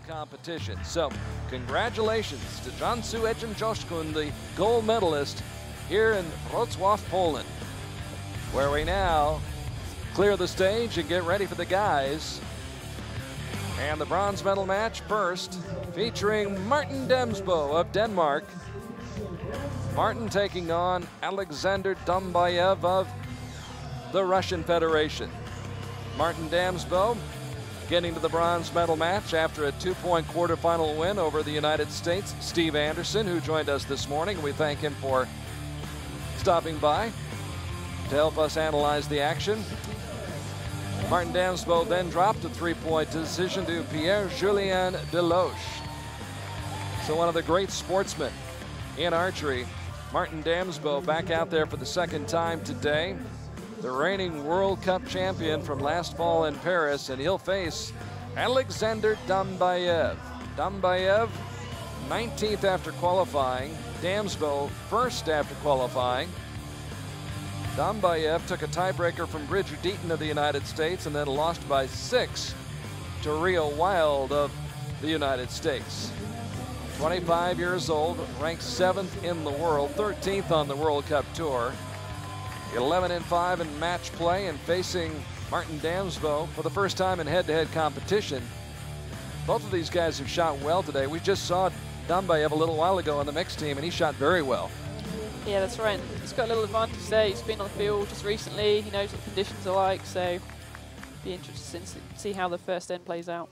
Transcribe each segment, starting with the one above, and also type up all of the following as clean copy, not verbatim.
competition. So congratulations to Jansu Ejim-Joshkun, the gold medalist here in Wrocław, Poland, where we now clear the stage and get ready for the guys. And the bronze medal match first, featuring Martin Damsbo of Denmark. Martin taking on Alexander Dambaev of the Russian Federation. Martin Damsbo getting to the bronze medal match after a 2-point quarterfinal win over the United States' Steve Anderson, who joined us this morning. We thank him for stopping by to help us analyze the action. Martin Damsbo then dropped a 3-point decision to Pierre-Julien Deloche. So one of the great sportsmen in archery, Martin Damsbo, back out there for the second time today. The reigning World Cup champion from last fall in Paris, and he'll face Alexander Dambaev. Dambaev, 19th after qualifying. Damsbo, first after qualifying. Dambaev took a tiebreaker from Bridger Deaton of the United States and then lost by 6 to Rio Wild of the United States. 25 years old, ranked 7th in the world, 13th on the World Cup Tour. 11-5 in match play, and facing Martin Damsbo for the first time in head-to-head competition. Both of these guys have shot well today. We just saw Dambaev a little while ago on the mixed team, and he shot very well. Yeah, that's right. He's got a little advantage there. He's been on the field just recently. He knows what the conditions are like, so be interesting to see how the first end plays out.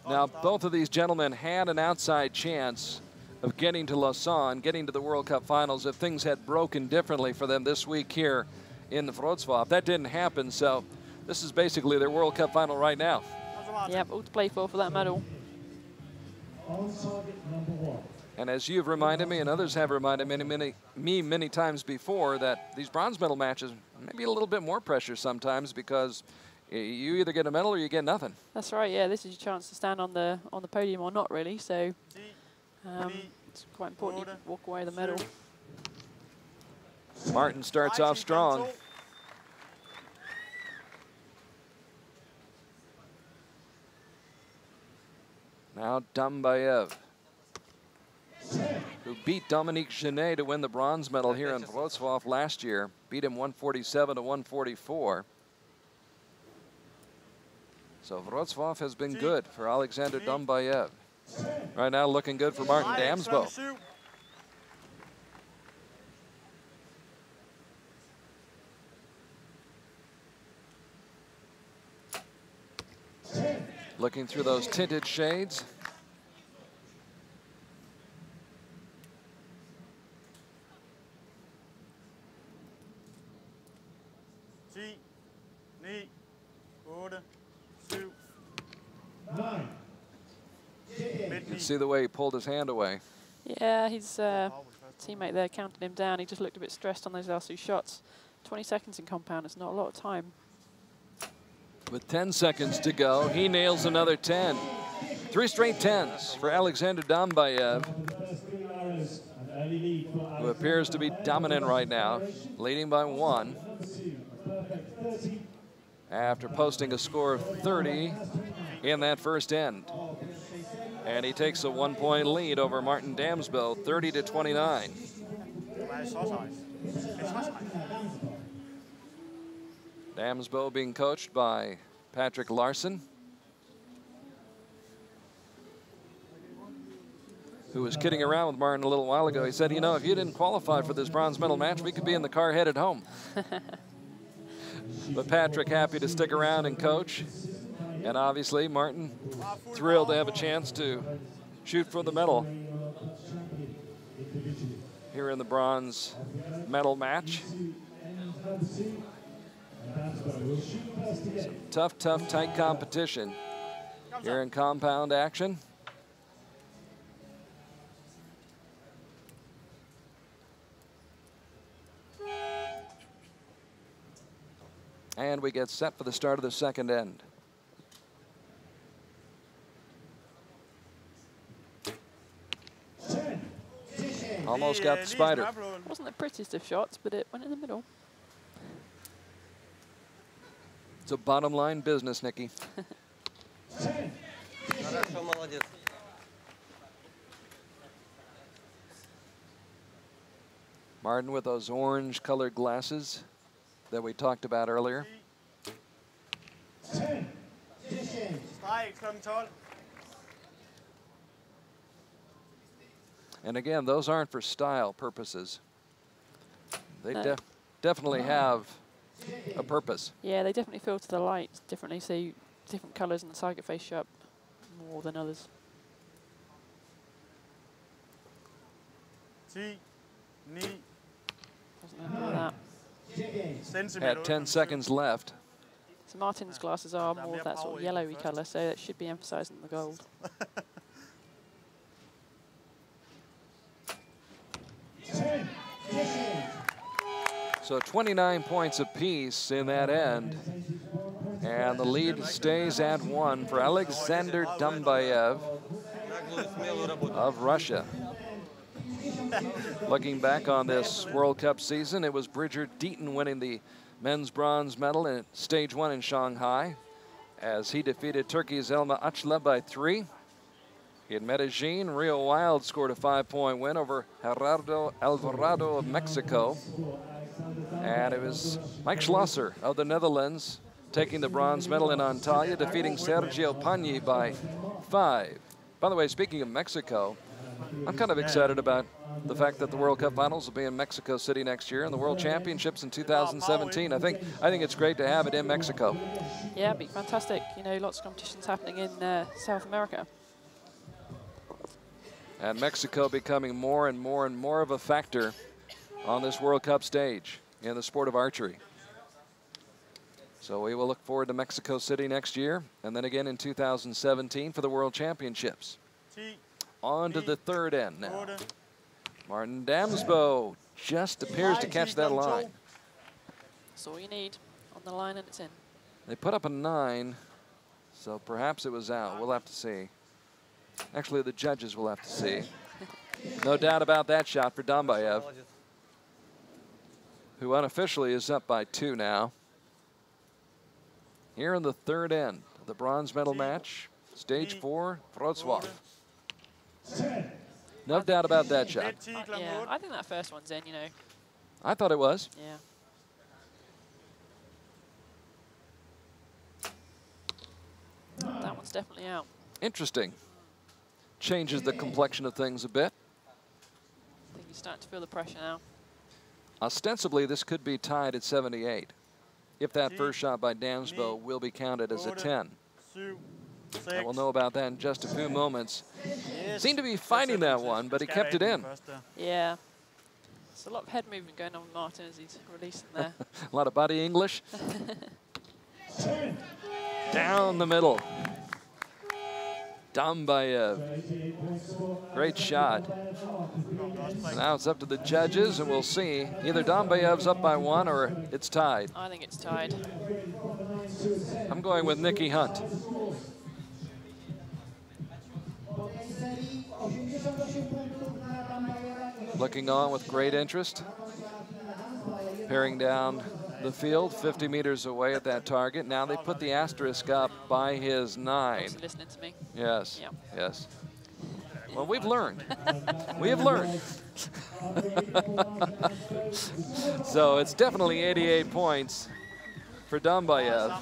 Now, both of these gentlemen had an outside chance of getting to Lausanne, getting to the World Cup finals if things had broken differently for them this week here in Wrocław. That didn't happen, so this is basically their World Cup final right now. Yep, all to play for that medal. And as you've reminded me, and others have reminded me many times before, that these bronze medal matches maybe a little bit more pressure sometimes, because you either get a medal or you get nothing. That's right. Yeah, this is your chance to stand on the podium or not, really. So it's quite important you walk away with the medal. Martin starts off strong. Now Dambaev, who beat Dominique Genet to win the bronze medal here in Wrocław last year. Beat him 147 to 144. So Wrocław has been good for Alexander Dambaev. Right now looking good for Martin Damsbo. Looking through those tinted shades. You can see the way he pulled his hand away. Yeah, his teammate there counted him down. He just looked a bit stressed on those last 2 shots. 20 seconds in compound, it's not a lot of time. With 10 seconds to go, he nails another 10. 3 straight 10s for Alexander Dambaev, who appears to be dominant right now, leading by 1 after posting a score of 30 in that first end. And he takes a 1-point lead over Martin Damsbo, 30 to 29. Damsbo being coached by Patrick Larson, who was kidding around with Martin a little while ago. He said, you know, if you didn't qualify for this bronze medal match, we could be in the car headed home. But Patrick happy to stick around and coach. And obviously, Martin thrilled to have a chance to shoot for the medal here in the bronze medal match. Some tough, tight competition here in compound action. And we get set for the start of the second end. Almost got the spider. Wasn't the prettiest of shots, but it went in the middle. It's a bottom line business, Nikki. Хорошо, молодец. Martin with those orange colored glasses that we talked about earlier. And again, those aren't for style purposes. They definitely have a purpose. Yeah, they definitely filter the light differently, so different colours in the target face show up more than others. Had 10 seconds left. So Martin's glasses are more of that sort of yellowy colour, so that should be emphasising the gold. So 29 points apiece in that end. And the lead stays at 1 for Alexander Dambaev of Russia. Looking back on this World Cup season, it was Bridger Deaton winning the men's bronze medal in stage 1 in Shanghai as he defeated Turkey's Elma Açla by 3. In Medellin, Rio Wild scored a 5-point win over Gerardo Alvarado of Mexico. And it was Mike Schlosser of the Netherlands taking the bronze medal in Antalya, defeating Sergio Pagni by 5. By the way, speaking of Mexico, I'm kind of excited about the fact that the World Cup finals will be in Mexico City next year and the World Championships in 2017. I think it's great to have it in Mexico. Yeah, it'd be fantastic. You know, lots of competitions happening in South America. And Mexico becoming more and more and more of a factor on this World Cup stage in the sport of archery. So we will look forward to Mexico City next year and then again in 2017 for the World Championships. On to the third end now. Martin Damsbo just appears to catch that line. That's all you need on the line and it's in. They put up a 9, so perhaps it was out. We'll have to see. Actually, the judges will have to see. No doubt about that shot for Dambaev, who unofficially is up by 2 now. Here in the third end of the bronze medal match, stage 4, Wroclaw. No doubt about that shot. Yeah, I think that first one's in, you know. I thought it was. Yeah. That one's definitely out. Interesting. Changes the complexion of things a bit. I think you're starting to feel the pressure now. Ostensibly, this could be tied at 78. If that first shot by Damsbo will be counted as a 10. And we'll know about that in just a few moments. Seemed to be fighting that one, but he kept it in. Yeah. There's a lot of head movement going on with Martin as he's releasing there. A lot of body English. Down the middle. Dambaev. Great shot. Now it's up to the judges, and we'll see. Either Dambaev's up by 1 or it's tied. I think it's tied. I'm going with Nicky Hunt. Looking on with great interest. Peering down the field, 50 meters away at that target. Now they put the asterisk up by his 9. Obviously listening to me. Yes, yeah. Yes. Well, we've learned. We have learned. So it's definitely 88 points for Dambaev.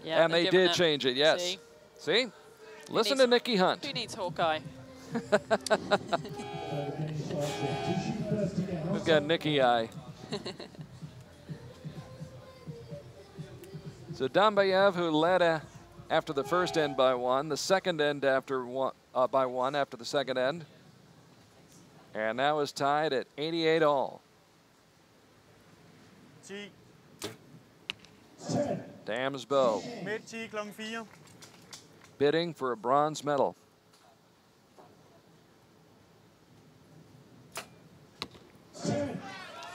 Yeah, and they did change it, yes. See? Listen to Nicky Hunt. Who needs Hawkeye? We've got Nicky Eye. So Dambaev, who led after the first end by 1, the second end after by 1 after the second end, and now is tied at 88 all. Damsbo bidding for a bronze medal.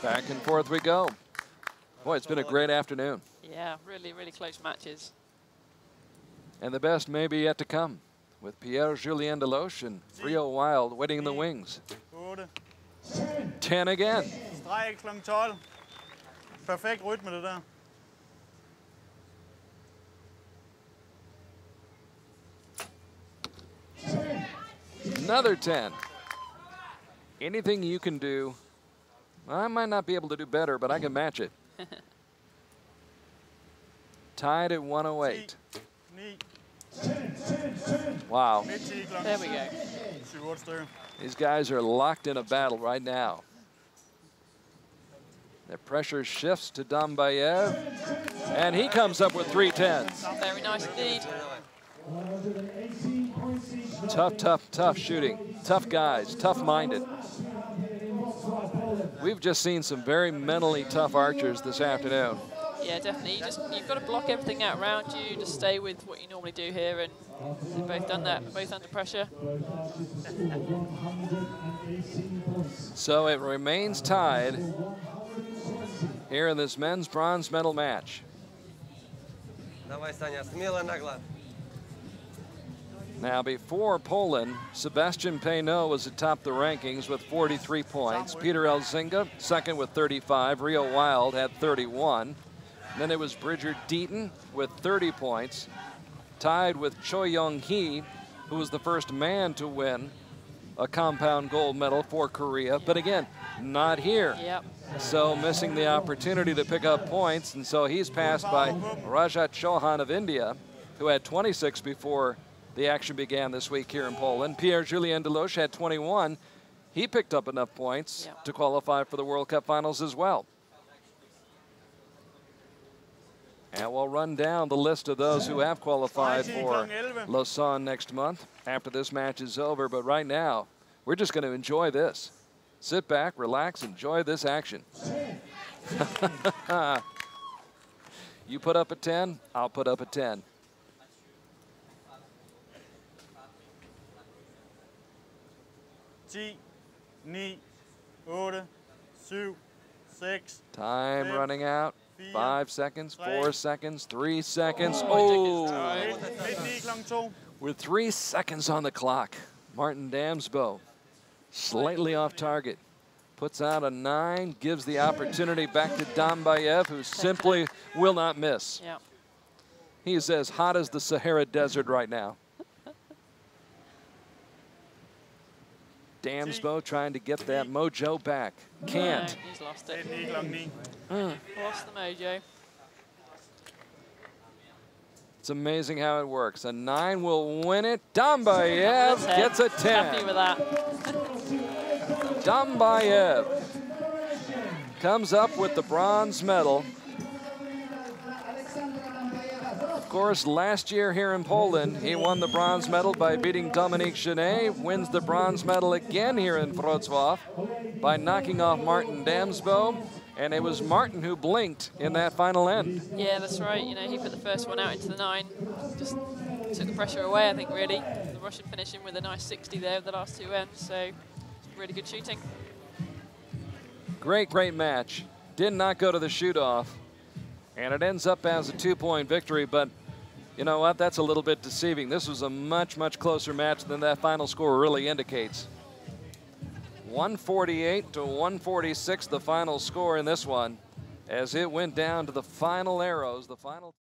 Back and forth we go. Boy, it's been a great afternoon. Yeah, really, really close matches. And the best may be yet to come, with Pierre-Julien Deloche and Rio Wild waiting in the wings. 10 again. Perfekt rytme det der. Another 10. Anything you can do, I might not be able to do better, but I can match it. Tied at 108. Wow. There we go. These guys are locked in a battle right now. The pressure shifts to Dambaev, and he comes up with 310s. Very nice indeed. Tough shooting. Tough guys, tough-minded. We've just seen some very mentally tough archers this afternoon. Yeah, definitely. You've got to block everything out around you. Just stay with what you normally do here, and they've both done that. Both under pressure. So it remains tied here in this men's bronze medal match. Now, before Poland, Sebastian Penaud was atop the rankings with 43 points. Peter Elzinga, second with 35. Rio Wild had 31. Then it was Bridger Deaton with 30 points, tied with Choi Young-hee, who was the first man to win a compound gold medal for Korea. But again, not here. Yep. So missing the opportunity to pick up points. And so he's passed by Rajat Chauhan of India, who had 26 before the action began this week here in Poland. Pierre-Julien Deloche had 21. He picked up enough points to qualify for the World Cup finals as well. And we'll run down the list of those who have qualified for Lausanne next month after this match is over. But right now, we're just going to enjoy this. Sit back, relax, enjoy this action. You put up a 10, I'll put up a 10. Time running out. 5 seconds, 4 seconds, 3 seconds. Oh! With 3 seconds on the clock, Martin Damsbo, slightly off target, puts out a 9, gives the opportunity back to Dambaev, who simply will not miss. Yep. He's as hot as the Sahara Desert right now. Damsbo trying to get that mojo back. Can't. No, he's lost it. Lost the mojo. It's amazing how it works. A 9 will win it. Dambaev gets a 10. Happy with that. Dambaev comes up with the bronze medal. Of course, last year here in Poland, he won the bronze medal by beating Dominique Genet, wins the bronze medal again here in Wroclaw by knocking off Martin Damsbo, and it was Martin who blinked in that final end. Yeah, that's right. You know, he put the first one out into the 9, just took the pressure away, I think, really. The Russian finishing with a nice 60 there of the last 2 ends, so really good shooting. Great match. Did not go to the shoot-off, and it ends up as a 2-point victory, but you know what? That's a little bit deceiving. This was a much closer match than that final score really indicates. 148 to 146, the final score in this one, as it went down to the final arrows, the final.